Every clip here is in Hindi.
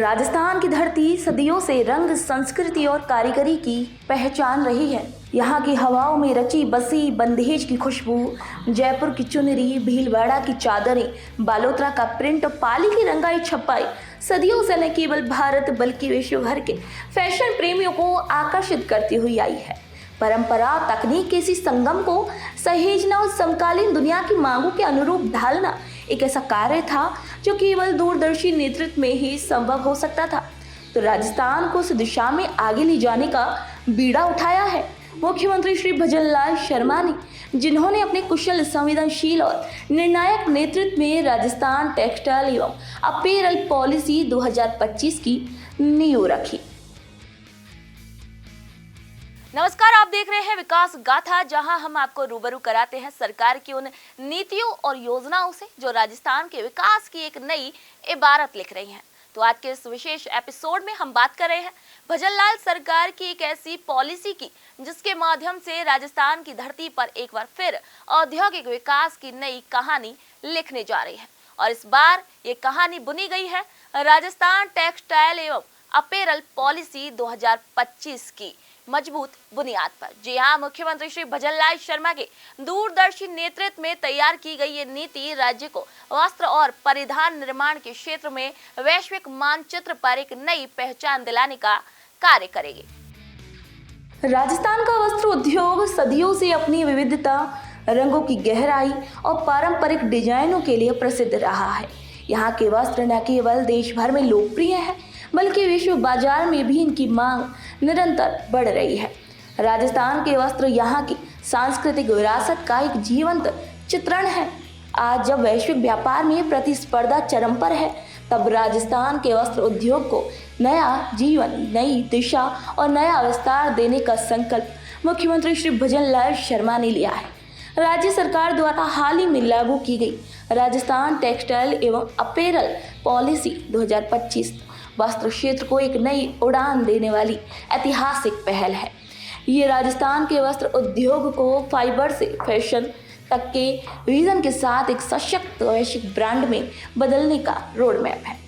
राजस्थान की धरती सदियों से रंग, संस्कृति और कारीगरी की पहचान रही है। यहाँ की हवाओं में रची बसी बंदेज की खुशबू, जयपुर की चुनरी, भीलवाड़ा की चादरें, बालोतरा का प्रिंट और पाली की रंगाई छपाई सदियों से न केवल भारत बल्कि विश्व भर के फैशन प्रेमियों को आकर्षित करती हुई आई है। परंपरा तकनीक के इसी संगम को सहेजना और समकालीन दुनिया की मांगों के अनुरूप ढालना एक ऐसा कार्य था जो केवल दूरदर्शी नेतृत्व में ही संभव हो सकता था। तो राजस्थान को उस दिशा में आगे ले जाने का बीड़ा उठाया है मुख्यमंत्री श्री भजनलाल शर्मा ने, जिन्होंने अपने कुशल, संवेदनशील और निर्णायक नेतृत्व में राजस्थान टेक्सटाइल एवं अपीयरल पॉलिसी 2025 की नींव रखी। नमस्कार, आप देख रहे हैं विकास गाथा, जहां हम आपको रूबरू कराते हैं सरकार की उन नीतियों और योजनाओं से जो राजस्थान के विकास की एक नई इबारत लिख रही हैं। तो आज के इस विशेष एपिसोड में हम बात कर रहे हैं भजनलाल सरकार की एक ऐसी पॉलिसी की जिसके माध्यम से राजस्थान की धरती पर एक बार फिर औद्योगिक विकास की नई कहानी लिखने जा रही है। और इस बार ये कहानी बुनी गई है राजस्थान टेक्सटाइल एवं अपीयरल पॉलिसी 2025 की मजबूत बुनियाद पर। जी हाँ, मुख्यमंत्री श्री भजनलाल शर्मा के दूरदर्शी नेतृत्व में तैयार की गई ये नीति राज्य को वस्त्र और परिधान निर्माण के क्षेत्र में वैश्विक मानचित्र पर एक नई पहचान दिलाने का कार्य करेगी। राजस्थान का वस्त्र उद्योग सदियों से अपनी विविधता, रंगों की गहराई और पारंपरिक डिजाइनों के लिए प्रसिद्ध रहा है। यहाँ के वस्त्र न केवल देश भर में लोकप्रिय है बल्कि विश्व बाजार में भी इनकी मांग निरंतर बढ़ रही है। राजस्थान के वस्त्र यहाँ की सांस्कृतिक विरासत का एक जीवंत चित्रण है। आज जब वैश्विक व्यापार में प्रतिस्पर्धा चरम पर है, तब राजस्थान के वस्त्र उद्योग को नया जीवन, नई दिशा और नया विस्तार देने का संकल्प मुख्यमंत्री श्री भजनलाल शर्मा ने लिया है। राज्य सरकार द्वारा हाल ही में लागू की गई राजस्थान टेक्सटाइल एवं अपीयरल पॉलिसी 2025 वस्त्र क्षेत्र को एक नई उड़ान देने वाली ऐतिहासिक पहल है। ये राजस्थान के वस्त्र उद्योग को फाइबर से फैशन तक के विजन के साथ एक सशक्त वैश्विक ब्रांड में बदलने का रोड मैप है।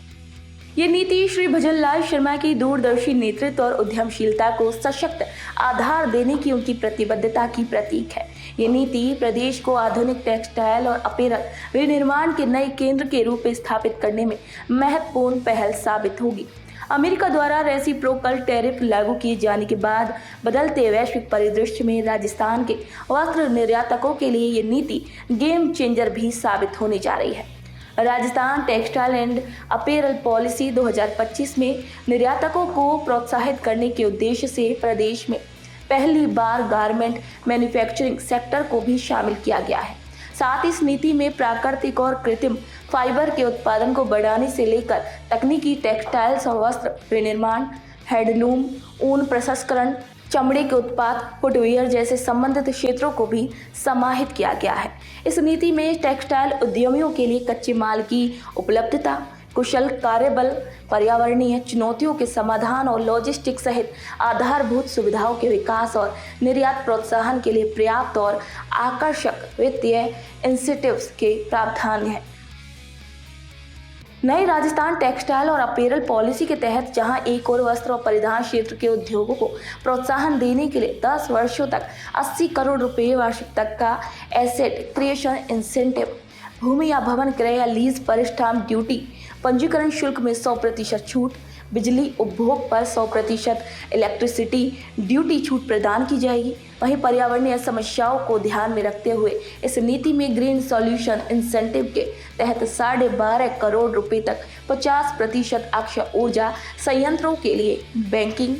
ये नीति श्री भजनलाल शर्मा की दूरदर्शी नेतृत्व और उद्यमशीलता को सशक्त आधार देने की उनकी प्रतिबद्धता की प्रतीक है। ये नीति प्रदेश को आधुनिक टेक्सटाइल और अपीयरल विनिर्माण के नए केंद्र के रूप में स्थापित करने में महत्वपूर्ण पहल साबित होगी। अमेरिका द्वारा रेसिप्रोकल टैरिफ लागू किए जाने के बाद बदलते वैश्विक परिदृश्य में राजस्थान के वस्त्र निर्यातकों के लिए ये नीति गेम चेंजर भी साबित होने जा रही है। राजस्थान टेक्सटाइल एंड अपीयरल पॉलिसी 2025 में निर्यातकों को प्रोत्साहित करने के उद्देश्य से प्रदेश में पहली बार गारमेंट मैन्युफैक्चरिंग सेक्टर को भी शामिल किया गया है। साथ ही इस नीति में प्राकृतिक और कृत्रिम फाइबर के उत्पादन को बढ़ाने से लेकर तकनीकी टेक्सटाइल्स और वस्त्र विनिर्माण, हैंडलूम, ऊन प्रसंस्करण, चमड़े के उत्पाद, फुटवियर जैसे संबंधित क्षेत्रों को भी समाहित किया गया है। इस नीति में टेक्सटाइल उद्यमियों के लिए कच्चे माल की उपलब्धता, कुशल कार्यबल, पर्यावरणीय चुनौतियों के समाधान और लॉजिस्टिक्स सहित आधारभूत सुविधाओं के विकास और निर्यात प्रोत्साहन के लिए पर्याप्त और आकर्षक वित्तीय इंसेंटिव्स के प्रावधान है। नई राजस्थान टेक्सटाइल और अपीयरल पॉलिसी के तहत जहां एक और वस्त्र और परिधान क्षेत्र के उद्योगों को प्रोत्साहन देने के लिए 10 वर्षों तक 80 करोड़ रुपए वार्षिक तक का एसेट क्रिएशन इंसेंटिव, भूमि या भवन क्रय या लीज पर स्टाम्प ड्यूटी, पंजीकरण शुल्क में 100% छूट, बिजली उपभोग पर 100% इलेक्ट्रिसिटी ड्यूटी छूट प्रदान की जाएगी। वहीं पर्यावरणीय समस्याओं को ध्यान में रखते हुए इस नीति में ग्रीन सॉल्यूशन इंसेंटिव के तहत 12.5 करोड़ रुपए तक 50% अक्षय ऊर्जा संयंत्रों के लिए बैंकिंग,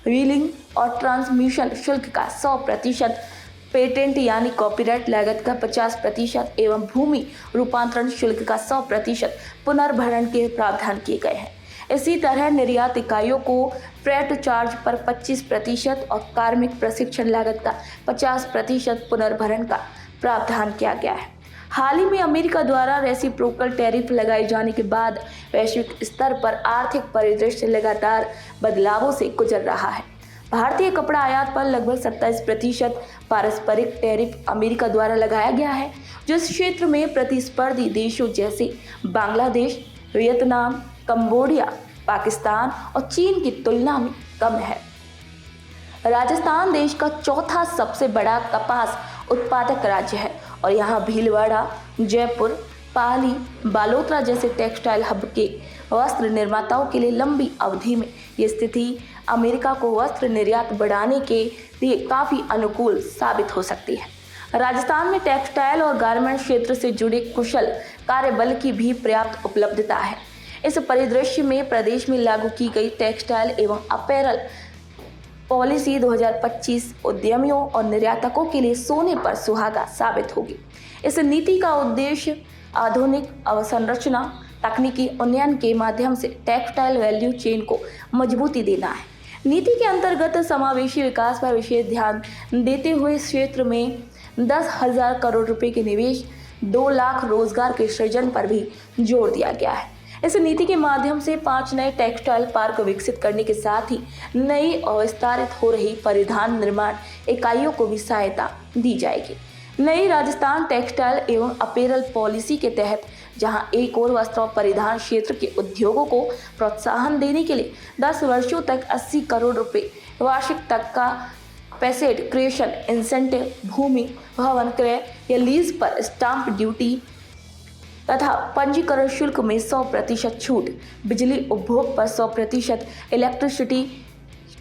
व्हीलिंग और ट्रांसमिशन शुल्क का 100%, पेटेंट यानी कॉपीराइट लागत का 50% एवं भूमि रूपांतरण शुल्क का 100% पुनर्भरण के प्रावधान किए गए हैं। इसी तरह निर्यात इकाइयों को फ्रेट चार्ज पर 25% और कार्मिक प्रशिक्षण लागत का 50% पुनर्भरण का प्रावधान किया गया है। हाल ही में अमेरिका द्वारा रेसिप्रोकल टैरिफ लगाए जाने के बाद वैश्विक स्तर पर आर्थिक परिदृश्य लगातार बदलावों से गुजर रहा है। भारतीय कपड़ा आयात पर लगभग 27% पारस्परिक टैरिफ अमेरिका द्वारा लगाया गया है, जो इस क्षेत्र में प्रतिस्पर्धी देशों जैसे बांग्लादेश, वियतनाम, कंबोडिया, पाकिस्तान और चीन की तुलना में कम है। राजस्थान देश का चौथा सबसे बड़ा कपास उत्पादक राज्य है और यहाँ भीलवाड़ा, जयपुर, पाली, बालोतरा जैसे टेक्सटाइल हब के वस्त्र निर्माताओं के लिए लंबी अवधि में ये स्थिति अमेरिका को वस्त्र निर्यात बढ़ाने के लिए काफ़ी अनुकूल साबित हो सकती है। राजस्थान में टेक्सटाइल और गारमेंट क्षेत्र से जुड़े कुशल कार्यबल की भी पर्याप्त उपलब्धता है। इस परिदृश्य में प्रदेश में लागू की गई टेक्सटाइल एवं अपैरल पॉलिसी 2025 उद्यमियों और निर्यातकों के लिए सोने पर सुहागा साबित होगी। इस नीति का उद्देश्य आधुनिक अवसंरचना तकनीकी उन्नयन के माध्यम से टेक्सटाइल वैल्यू चेन को मजबूती देना है। नीति के अंतर्गत समावेशी विकास पर विशेष ध्यान देते हुए इस क्षेत्र में 10,000 करोड़ रुपए के निवेश, 2 लाख रोजगार के सृजन पर भी जोर दिया गया है। इस नीति के माध्यम से 5 नए टेक्सटाइल पार्क विकसित करने के साथ ही नई और विस्तारित हो रही परिधान निर्माण इकाइयों को भी सहायता दी जाएगी। नई राजस्थान टेक्सटाइल एवं अपैरल पॉलिसी के तहत जहां एक और वस्त्र और परिधान क्षेत्र के उद्योगों को प्रोत्साहन देने के लिए 10 वर्षों तक 80 करोड़ रुपए वार्षिक तक का पैसेट क्रिएशन इंसेंटिव, भूमि भवन क्रय या लीज पर स्टाम्प ड्यूटी तथा पंजीकरण शुल्क में 100% छूट, बिजली उपभोग पर 100% इलेक्ट्रिसिटी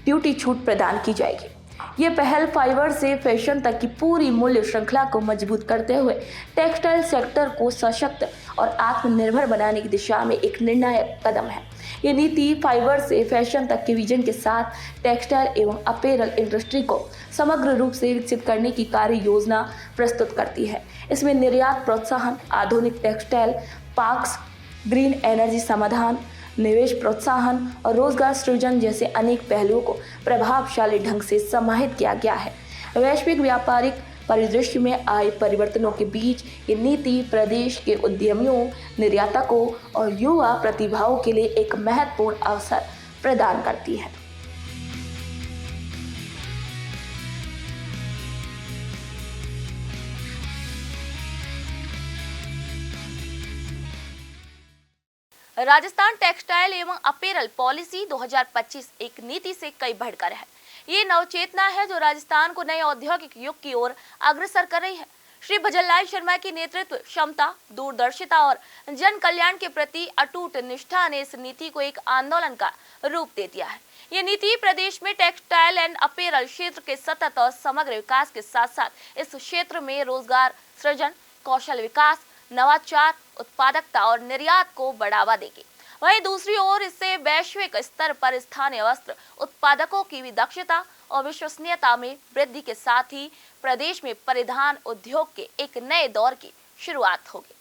ड्यूटी छूट प्रदान की जाएगी। ये पहल फाइबर से फैशन तक की पूरी मूल्य श्रृंखला को मजबूत करते हुए टेक्सटाइल सेक्टर को सशक्त और आत्मनिर्भर बनाने की दिशा में एक निर्णायक कदम है। ये नीति फाइबर से फैशन तक के विजन के साथ टेक्सटाइल एवं अपैरल इंडस्ट्री को समग्र रूप से विकसित करने की कार्य योजना प्रस्तुत करती है। इसमें निर्यात प्रोत्साहन, आधुनिक टेक्सटाइल पार्क्स, ग्रीन एनर्जी समाधान, निवेश प्रोत्साहन और रोजगार सृजन जैसे अनेक पहलुओं को प्रभावशाली ढंग से समाहित किया गया है। वैश्विक व्यापारिक परिदृश्य में आए परिवर्तनों के बीच ये नीति प्रदेश के उद्यमियों, निर्यातकों और युवा प्रतिभाओं के लिए एक महत्वपूर्ण अवसर प्रदान करती है। राजस्थान टेक्सटाइल एवं अपैरल पॉलिसी 2025 एक नीति से कई बढ़कर है। ये नवचेतना है जो राजस्थान को नए औद्योगिक युग की ओर अग्रसर कर रही है। श्री भजनलाल शर्मा की नेतृत्व क्षमता, दूरदर्शिता और जन कल्याण के प्रति अटूट निष्ठा ने इस नीति को एक आंदोलन का रूप दे दिया है। ये नीति प्रदेश में टेक्सटाइल एंड अपैरल क्षेत्र के सतत और समग्र विकास के साथ साथ इस क्षेत्र में रोजगार सृजन, कौशल विकास, नवाचार, उत्पादकता और निर्यात को बढ़ावा देगी। वहीं दूसरी ओर इससे वैश्विक स्तर पर स्थानीय वस्त्र उत्पादकों की भी दक्षता और विश्वसनीयता में वृद्धि के साथ ही प्रदेश में परिधान उद्योग के एक नए दौर की शुरुआत होगी।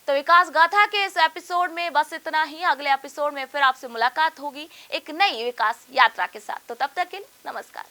तो विकास गाथा के इस एपिसोड में बस इतना ही। अगले एपिसोड में फिर आपसे मुलाकात होगी एक नई विकास यात्रा के साथ। तो तब तक के लिए नमस्कार।